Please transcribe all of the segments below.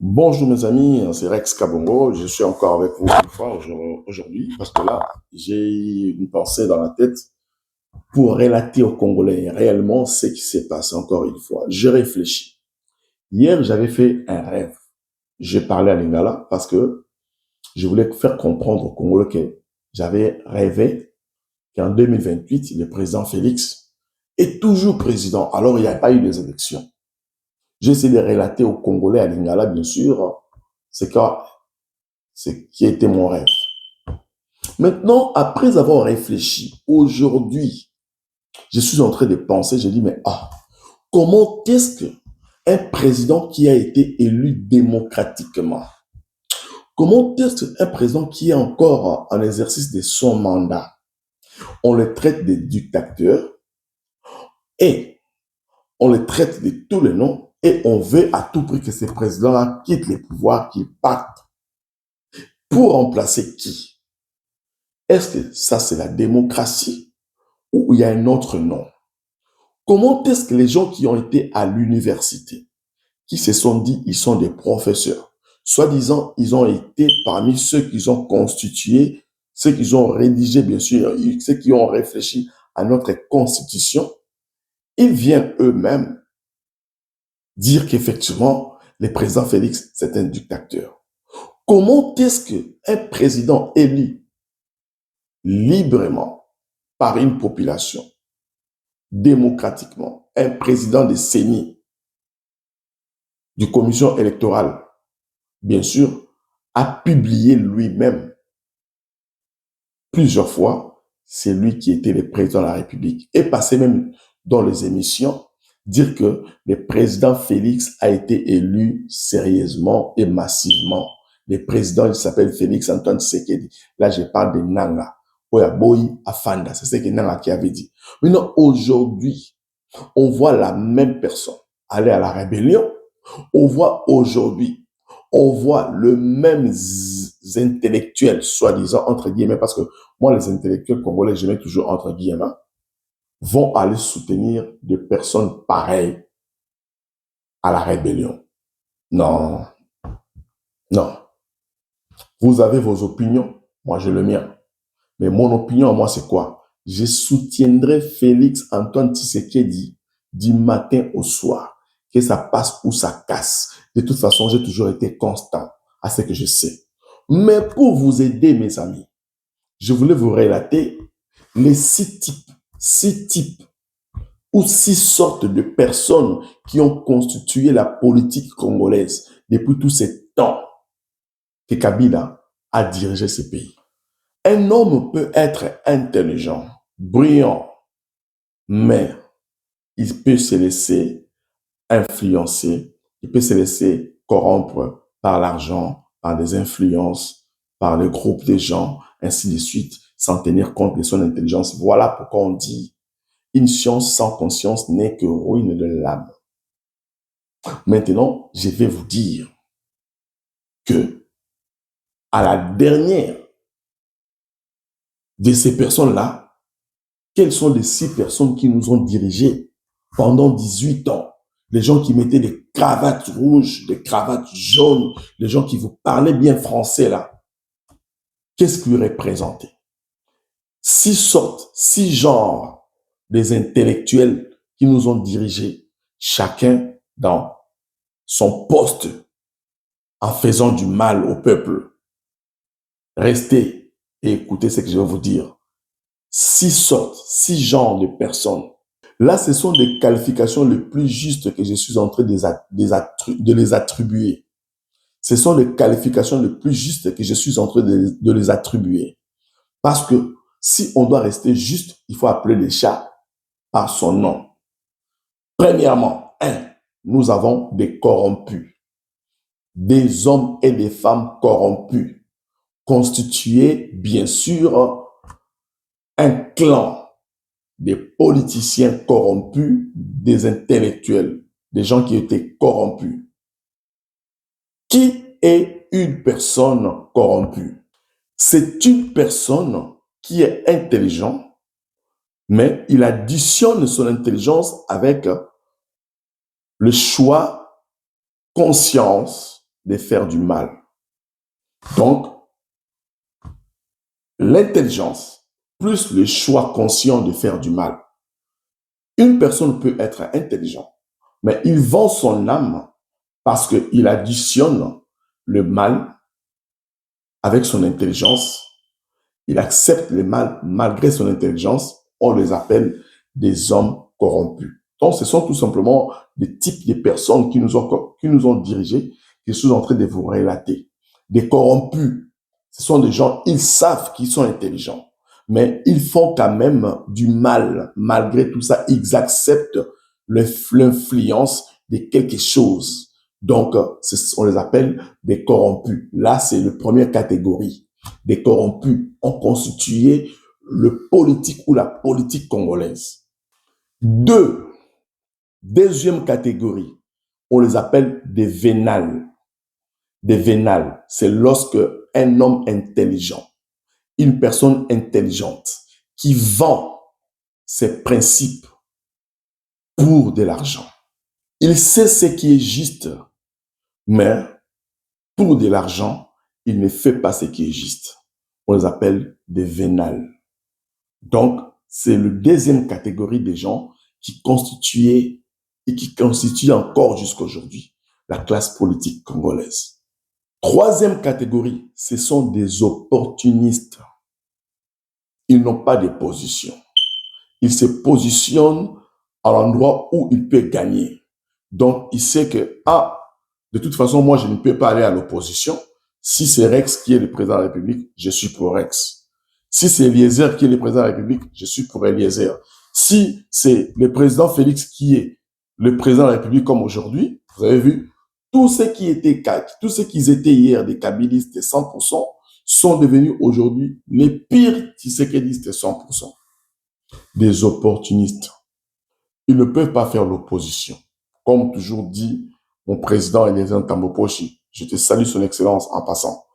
Bonjour mes amis, c'est Rex Kabongo. Je suis encore avec vous une fois aujourd'hui parce que là, j'ai une pensée dans la tête pour relater aux Congolais réellement ce qui s'est passé encore une fois. Je réfléchis. Hier, j'avais fait un rêve. J'ai parlé à Lingala parce que je voulais faire comprendre aux Congolais que j'avais rêvé qu'en 2028, le président Félix est toujours président. Alors, il n'y a pas eu des élections. J'ai essayé de relater aux Congolais à Lingala, bien sûr, c'est ce qui était mon rêve. Maintenant, après avoir réfléchi, aujourd'hui, je suis en train de penser, je dis, mais comment est-ce qu'un président qui a été élu démocratiquement, comment est-ce qu'un président qui est encore en exercice de son mandat, on le traite de dictateur et on le traite de tous les noms et on veut à tout prix que ce président-là quitte les pouvoirs, qu'il parte pour remplacer qui? Est-ce que ça, c'est la démocratie ou il y a un autre nom? Comment est-ce que les gens qui ont été à l'université, qui se sont dit ils sont des professeurs, soi-disant ils ont été parmi ceux qui ont constitué, ceux qui ont rédigé bien sûr, ceux qui ont réfléchi à notre constitution, ils viennent eux-mêmes dire qu'effectivement le président Félix c'est un dictateur. Comment est-ce qu'un président élu librement par une population, démocratiquement, un président de CENI, du commission électorale, bien sûr, a publié lui-même plusieurs fois, c'est lui qui était le président de la République, et passé même dans les émissions, dire que le président Félix a été élu sérieusement et massivement. Le président, il s'appelle Félix Antoine Tshisekedi. Là, je parle de Nanga. Oyaboyi Afanda, c'est ce que Nanga qui avait dit. Maintenant, aujourd'hui, on voit la même personne aller à la rébellion. On voit aujourd'hui, on voit le même intellectuel, soi-disant, entre guillemets, parce que moi, les intellectuels congolais, je mets toujours entre guillemets, vont aller soutenir des personnes pareilles à la rébellion. Non, non. Vous avez vos opinions, moi j'ai le mien. Mais mon opinion, moi, c'est quoi? Je soutiendrai Félix Antoine Tshisekedi du matin au soir. Que ça passe ou ça casse. De toute façon, j'ai toujours été constant à ce que je sais. Mais pour vous aider, mes amis, je voulais vous relater les six types ou six sortes de personnes qui ont constitué la politique congolaise depuis tous ces temps que Kabila a dirigé ce pays. Un homme peut être intelligent, brillant, mais il peut se laisser influencer, il peut se laisser corrompre par l'argent, par des influences, par le groupe de gens, ainsi de suite, sans tenir compte de son intelligence. Voilà pourquoi on dit une science sans conscience n'est que ruine de l'âme. Maintenant, je vais vous dire que à la dernière de ces personnes-là, quelles sont les six personnes qui nous ont dirigés pendant 18 ans? Les gens qui mettaient des cravates rouges, des cravates jaunes, les gens qui vous parlaient bien français là. Qu'est-ce qu'ils représentaient? Six sortes, six genres des intellectuels qui nous ont dirigés, chacun dans son poste, en faisant du mal au peuple. Restez et écoutez ce que je vais vous dire. Six sortes, six genres de personnes. Là, ce sont des qualifications les plus justes que je suis en train de les attribuer. Ce sont les qualifications les plus justes que je suis en train de les attribuer. Parce que si on doit rester juste, il faut appeler les chats par son nom. Premièrement, nous avons des corrompus, des hommes et des femmes corrompus, constitués, bien sûr, un clan des politiciens corrompus, des intellectuels, des gens qui étaient corrompus. Qui est une personne corrompue? C'est une personne qui est intelligente, mais il additionne son intelligence avec le choix, conscience de faire du mal. Donc, l'intelligence plus le choix conscient de faire du mal. Une personne peut être intelligente, mais il vend son âme parce qu'il additionne le mal avec son intelligence. Il accepte le mal malgré son intelligence. On les appelle des hommes corrompus. Donc, ce sont tout simplement des types de personnes qui nous ont dirigés, que je suis en train de vous relater. Des corrompus, ce sont des gens, ils savent qu'ils sont intelligents, mais ils font quand même du mal. Malgré tout ça, ils acceptent l'influence de quelque chose. Donc, on les appelle des corrompus. Là, c'est la première catégorie. Des corrompus ont constitué le politique ou la politique congolaise. Deuxième catégorie, on les appelle des vénales. Des vénales, c'est lorsque un homme intelligent, une personne intelligente qui vend ses principes pour de l'argent. Il sait ce qui est juste, mais pour de l'argent, il ne fait pas ce qui est juste. On les appelle des vénales. Donc, c'est la deuxième catégorie des gens qui constituaient et qui constituent encore jusqu'à aujourd'hui la classe politique congolaise. Troisième catégorie, ce sont des opportunistes. Ils n'ont pas de position. Ils se positionnent à l'endroit où ils peuvent gagner. Donc, il sait que, de toute façon, moi, je ne peux pas aller à l'opposition. Si c'est Rex qui est le président de la République, je suis pour Rex. Si c'est Eliezer qui est le président de la République, je suis pour Eliezer. Si c'est le président Félix qui est le président de la République comme aujourd'hui, vous avez vu, tous ceux qui étaient hier des kabylistes 100% sont devenus aujourd'hui les pires tshisekidistes 100%. Des opportunistes. Ils ne peuvent pas faire l'opposition. Comme toujours dit mon président Eliezer Tamboposhi, je te salue son excellence en passant.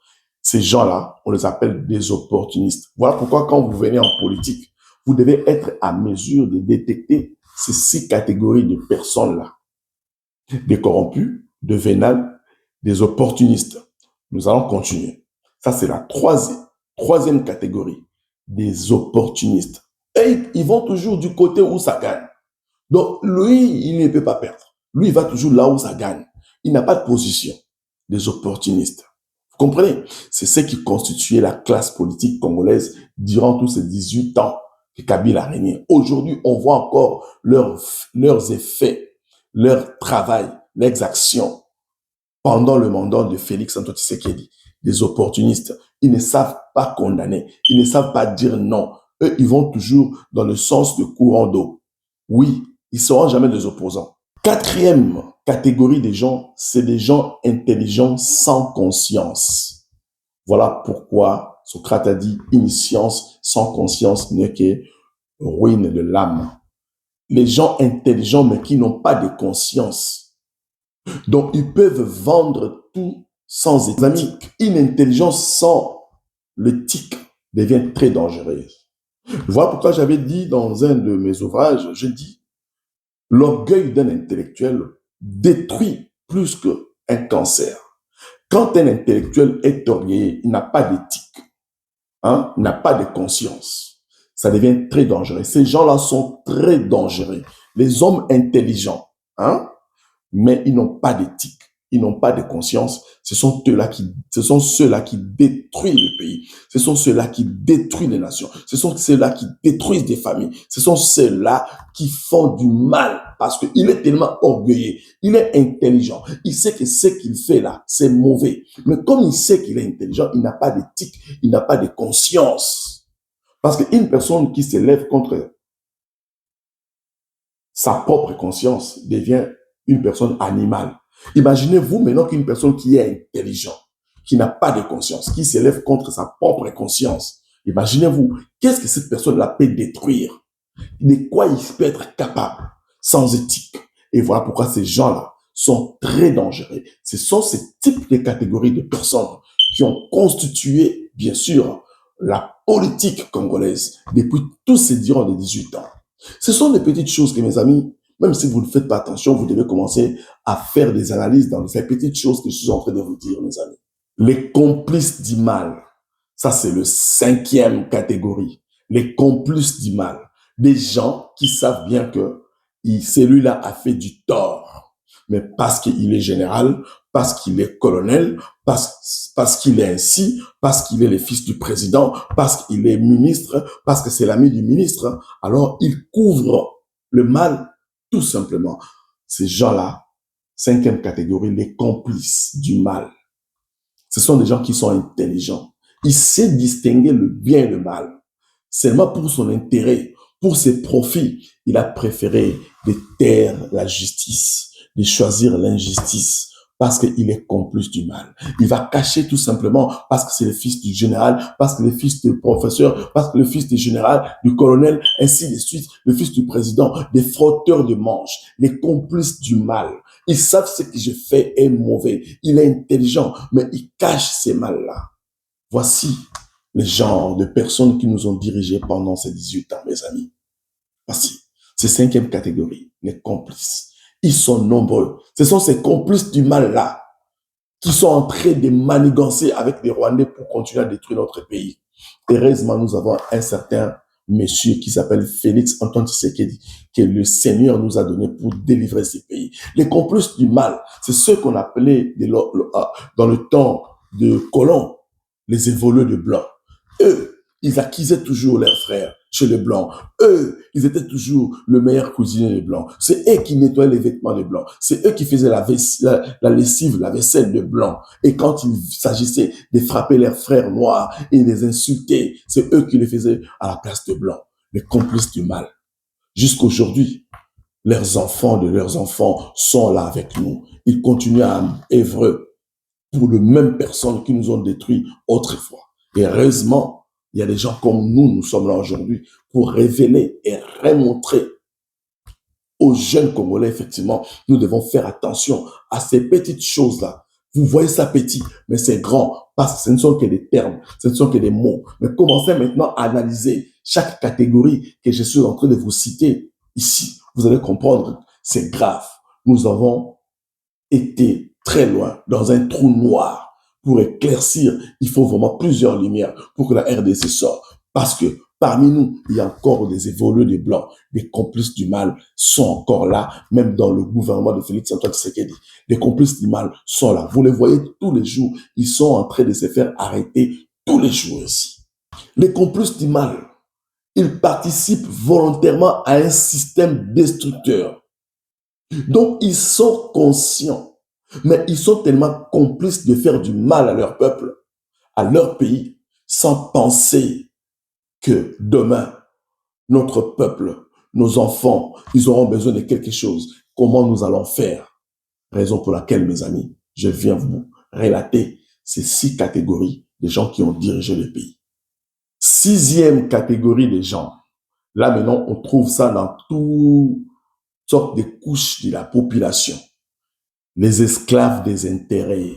Ces gens-là, on les appelle des opportunistes. Voilà pourquoi quand vous venez en politique, vous devez être à mesure de détecter ces 6 catégories de personnes-là. Des corrompus, de vénales, des opportunistes. Nous allons continuer. Ça, c'est la troisième catégorie, des opportunistes. Et ils vont toujours du côté où ça gagne. Donc, lui, il ne peut pas perdre. Lui, il va toujours là où ça gagne. Il n'a pas de position. Des opportunistes. Vous comprenez? C'est ce qui constituait la classe politique congolaise durant tous ces 18 ans que Kabila a régné. Aujourd'hui, on voit encore leurs effets, leur travail, leurs actions pendant le mandat de Félix Antoine Tshisekedi. Des opportunistes. Ils ne savent pas condamner. Ils ne savent pas dire non. Eux, ils vont toujours dans le sens de courant d'eau. Oui, ils ne seront jamais des opposants. Quatrième catégorie des gens, c'est des gens intelligents sans conscience. Voilà pourquoi Socrate a dit « Une science sans conscience n'est que ruine de l'âme ». Les gens intelligents mais qui n'ont pas de conscience. Donc, ils peuvent vendre tout sans éthique. Une intelligence sans l'éthique devient très dangereuse. Voilà pourquoi j'avais dit dans un de mes ouvrages, je dis, l'orgueil d'un intellectuel détruit plus qu'un cancer. Quand un intellectuel est orgueilleux, il n'a pas d'éthique, il n'a pas de conscience, ça devient très dangereux. Ces gens-là sont très dangereux. Les hommes intelligents, mais ils n'ont pas d'éthique, ils n'ont pas de conscience. Ce sont ceux-là qui détruisent le pays. Ce sont ceux-là qui détruisent les nations. Ce sont ceux-là qui détruisent des familles. Ce sont ceux-là qui font du mal parce qu'il est tellement orgueilleux. Il est intelligent. Il sait que ce qu'il fait là, c'est mauvais. Mais comme il sait qu'il est intelligent, il n'a pas d'éthique, il n'a pas de conscience. Parce qu'une personne qui s'élève contre sa propre conscience devient une personne animale. Imaginez-vous maintenant qu'une personne qui est intelligente, qui n'a pas de conscience, qui s'élève contre sa propre conscience. Imaginez-vous, qu'est-ce que cette personne-là peut détruire? De quoi il peut être capable sans éthique? Et voilà pourquoi ces gens-là sont très dangereux. Ce sont ces types de catégories de personnes qui ont constitué, bien sûr, la politique congolaise depuis tous ces durant de 18 ans. Ce sont des petites choses que, mes amis, Même si vous ne faites pas attention, vous devez commencer à faire des analyses dans ces petites choses que je suis en train de vous dire, mes amis. Les complices du mal. Ça, c'est le 5e catégorie. Les complices du mal. Des gens qui savent bien que celui-là a fait du tort. Mais parce qu'il est général, parce qu'il est colonel, parce qu'il est ainsi, parce qu'il est le fils du président, parce qu'il est ministre, parce que c'est l'ami du ministre, alors il couvre le mal tout simplement. Ces gens-là, 5e catégorie, les complices du mal. Ce sont des gens qui sont intelligents. Il sait distinguer le bien et le mal. Seulement pour son intérêt, pour ses profits, il a préféré de taire la justice, de choisir l'injustice, parce qu'il est complice du mal. Il va cacher tout simplement parce que c'est le fils du général, parce que le fils du professeur, parce que le fils du général, du colonel, ainsi de suite, le fils du président, des frotteurs de manches, les complices du mal. Ils savent ce que je fais est mauvais. Il est intelligent, mais il cache ces mal-là. Voici le genre de personnes qui nous ont dirigés pendant ces 18 ans, mes amis. Voici, c'est 5e catégorie, les complices. Ils sont nombreux. Ce sont ces complices du mal-là qui sont en train de manigancer avec les Rwandais pour continuer à détruire notre pays. Heureusement, nous avons un certain monsieur qui s'appelle Félix Antoine Tshisekedi, que le Seigneur nous a donné pour délivrer ces pays. Les complices du mal, c'est ceux qu'on appelait dans le temps de colons, les évolués de blanc. Eux, ils acquisaient toujours leurs frères chez les blancs. Eux, ils étaient toujours le meilleur cuisinier des blancs. C'est eux qui nettoyaient les vêtements des blancs. C'est eux qui faisaient la lessive, la vaisselle des blancs. Et quand il s'agissait de frapper leurs frères noirs et les insulter, c'est eux qui les faisaient à la place des blancs. Les complices du mal. Jusqu'aujourd'hui, leurs enfants de leurs enfants sont là avec nous. Ils continuent à œuvrer pour les mêmes personnes qui nous ont détruits autrefois. Et heureusement, il y a des gens comme nous, nous sommes là aujourd'hui pour révéler et remontrer aux jeunes Congolais, effectivement, nous devons faire attention à ces petites choses-là. Vous voyez ça petit, mais c'est grand, parce que ce ne sont que des termes, ce ne sont que des mots. Mais commencez maintenant à analyser chaque catégorie que je suis en train de vous citer ici. Vous allez comprendre, c'est grave. Nous avons été très loin, dans un trou noir. Pour éclaircir, il faut vraiment plusieurs lumières pour que la RDC sorte. Parce que parmi nous, il y a encore des évolués des Blancs, des complices du mal sont encore là, même dans le gouvernement de Félix Antoine Tshisekedi. Les complices du mal sont là. Vous les voyez tous les jours. Ils sont en train de se faire arrêter tous les jours ici. Les complices du mal, ils participent volontairement à un système destructeur. Donc, ils sont conscients, mais ils sont tellement complices de faire du mal à leur peuple, à leur pays, sans penser que demain, notre peuple, nos enfants, ils auront besoin de quelque chose. Comment nous allons faire? Raison pour laquelle, mes amis, je viens vous relater ces 6 catégories de gens qui ont dirigé le pays. 6e catégorie de gens. Là, maintenant, on trouve ça dans toutes sortes de couches de la population. Les esclaves des intérêts.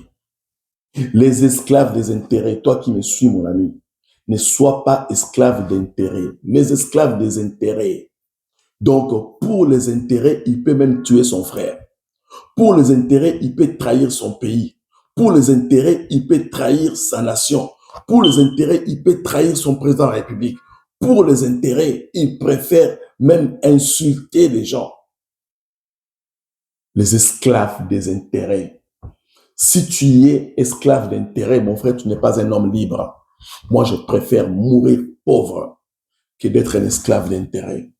Les esclaves des intérêts. Toi qui me suis, mon ami, ne sois pas esclave d'intérêts. Les esclaves des intérêts. Donc, pour les intérêts, il peut même tuer son frère. Pour les intérêts, il peut trahir son pays. Pour les intérêts, il peut trahir sa nation. Pour les intérêts, il peut trahir son président de la République. Pour les intérêts, il préfère même insulter les gens. Les esclaves des intérêts. Si tu es esclave d'intérêts, mon frère, tu n'es pas un homme libre. Moi, je préfère mourir pauvre que d'être un esclave d'intérêts.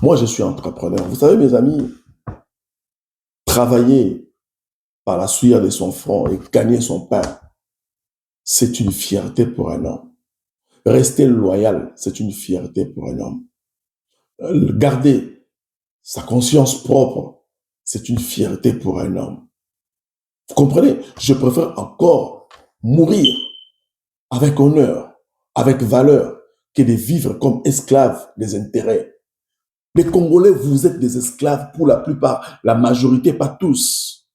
Moi, je suis entrepreneur. Vous savez, mes amis, travailler par la sueur de son front et gagner son pain, c'est une fierté pour un homme. Rester loyal, c'est une fierté pour un homme. Garder sa conscience propre, c'est une fierté pour un homme. Vous comprenez? Je préfère encore mourir avec honneur, avec valeur, que de vivre comme esclave des intérêts. Les Congolais, vous êtes des esclaves pour la plupart, la majorité, pas tous.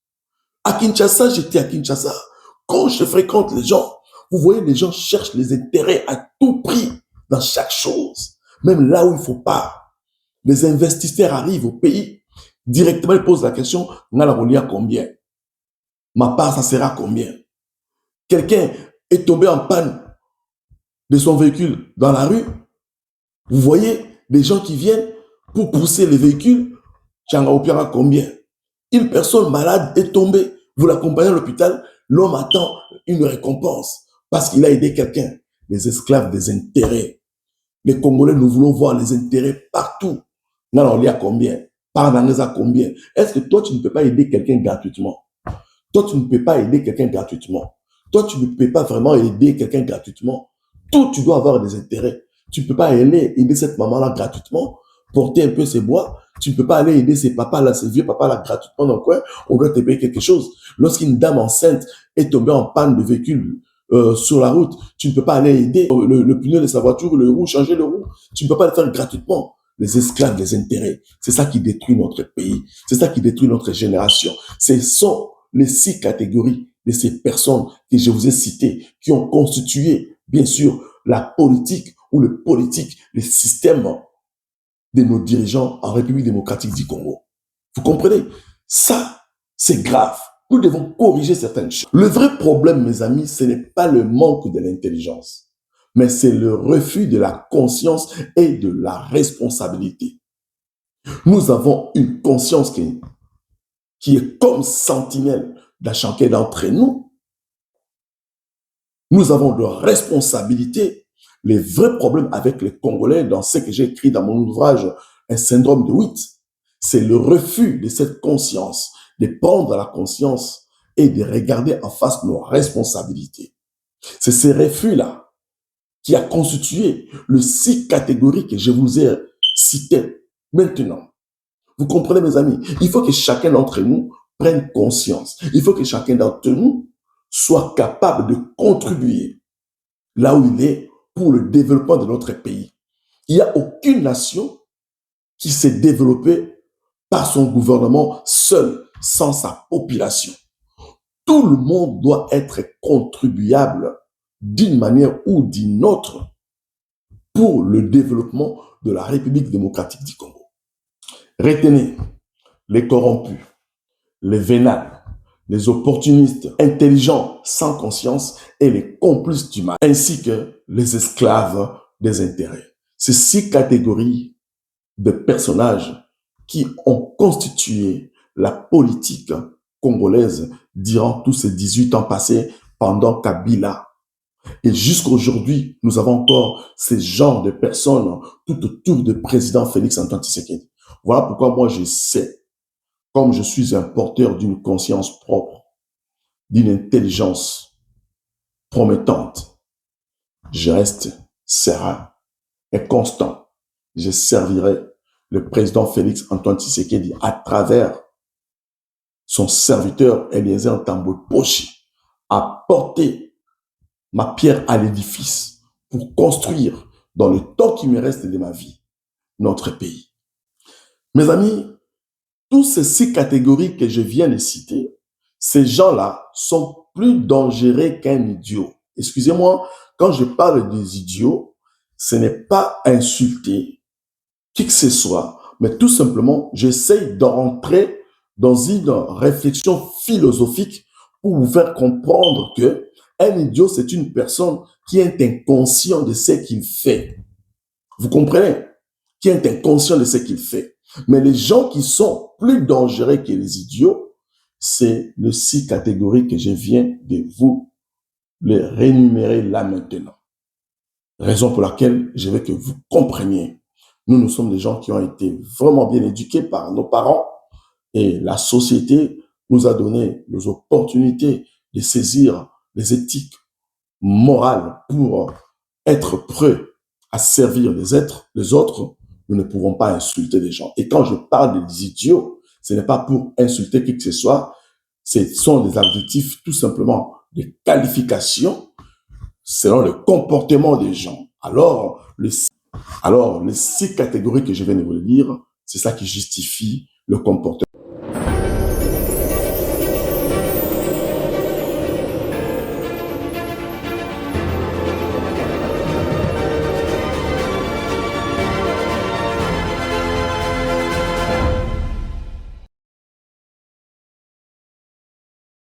À Kinshasa, j'étais à Kinshasa. Quand je fréquente les gens, vous voyez, les gens cherchent les intérêts à tout prix dans chaque chose. Même là où il ne faut pas. Les investisseurs arrivent au pays, Directement, il pose la question, on a combien? Ma part, ça sera combien? Quelqu'un est tombé en panne de son véhicule dans la rue. Vous voyez des gens qui viennent pour pousser les véhicules. Tchanga combien? Une personne malade est tombée. Vous l'accompagnez à l'hôpital. L'homme attend une récompense parce qu'il a aidé quelqu'un. Les esclaves des intérêts. Les Congolais, nous voulons voir les intérêts partout. Non, on y a combien? Par à combien? Est-ce que toi, tu ne peux pas aider quelqu'un gratuitement? Toi, tu ne peux pas aider quelqu'un gratuitement. Toi, tu ne peux pas vraiment aider quelqu'un gratuitement. Tout, tu dois avoir des intérêts. Tu ne peux pas aller aider cette maman-là gratuitement, porter un peu ses bois. Tu ne peux pas aller aider ces papas-là, ces vieux papas-là gratuitement dans le coin. On doit te payer quelque chose. Lorsqu'une dame enceinte est tombée en panne de véhicule sur la route, tu ne peux pas aller aider le pneu de sa voiture, le roue, changer le roue. Tu ne peux pas le faire gratuitement. Les esclaves, les intérêts, c'est ça qui détruit notre pays. C'est ça qui détruit notre génération. Ce sont les 6 catégories de ces personnes que je vous ai citées, qui ont constitué, bien sûr, la politique ou le politique, le système de nos dirigeants en République démocratique du Congo. Vous comprenez? Ça, c'est grave. Nous devons corriger certaines choses. Le vrai problème, mes amis, ce n'est pas le manque de l'intelligence, mais c'est le refus de la conscience et de la responsabilité. Nous avons une conscience qui est comme sentinelle de chacun d'entre nous. Nous avons de responsabilités. Les vrais problèmes avec les Congolais, dans ce que j'ai écrit dans mon ouvrage, Un syndrome de Witt, c'est le refus de cette conscience, de prendre la conscience et de regarder en face nos responsabilités. C'est ce refus-là qui a constitué le 6 catégories que je vous ai citées maintenant. Vous comprenez, mes amis? Il faut que chacun d'entre nous prenne conscience. Il faut que chacun d'entre nous soit capable de contribuer là où il est pour le développement de notre pays. Il n'y a aucune nation qui s'est développée par son gouvernement seul, sans sa population. Tout le monde doit être contribuable d'une manière ou d'une autre pour le développement de la République démocratique du Congo. Retenez, les corrompus, les vénales, les opportunistes intelligents sans conscience et les complices du mal, ainsi que les esclaves des intérêts. Ces 6 catégories de personnages qui ont constitué la politique congolaise durant tous ces 18 ans passés pendant Kabila. Et jusqu'aujourd'hui, nous avons encore ces genres de personnes tout autour du président Félix Antoine Tshisekedi. Voilà pourquoi moi je sais, comme je suis un porteur d'une conscience propre, d'une intelligence promettante, je reste serein et constant. Je servirai le président Félix Antoine Tshisekedi à travers son serviteur Eliezer Ntambwe Poshi à porter ma pierre à l'édifice pour construire dans le temps qui me reste de ma vie notre pays. Mes amis, toutes ces 6 catégories que je viens de citer, ces gens-là sont plus dangereux qu'un idiot. Excusez-moi, quand je parle des idiots, ce n'est pas insulter qui que ce soit, mais tout simplement, j'essaye d'entrer dans une réflexion philosophique pour vous faire comprendre que un idiot, c'est une personne qui est inconscient de ce qu'il fait. Vous comprenez? Qui est inconscient de ce qu'il fait. Mais les gens qui sont plus dangereux que les idiots, c'est les 6 catégories que je viens de vous les rémunérer là maintenant. Raison pour laquelle je veux que vous compreniez. Nous sommes des gens qui ont été vraiment bien éduqués par nos parents et la société nous a donné les opportunités de saisir les éthiques morales pour être prêts à servir les autres. Nous ne pouvons pas insulter les gens. Et quand je parle des idiots, ce n'est pas pour insulter qui que ce soit. Ce sont des adjectifs, tout simplement, des qualifications selon le comportement des gens. Alors, les 6 catégories que je viens de vous dire, c'est ça qui justifie le comportement.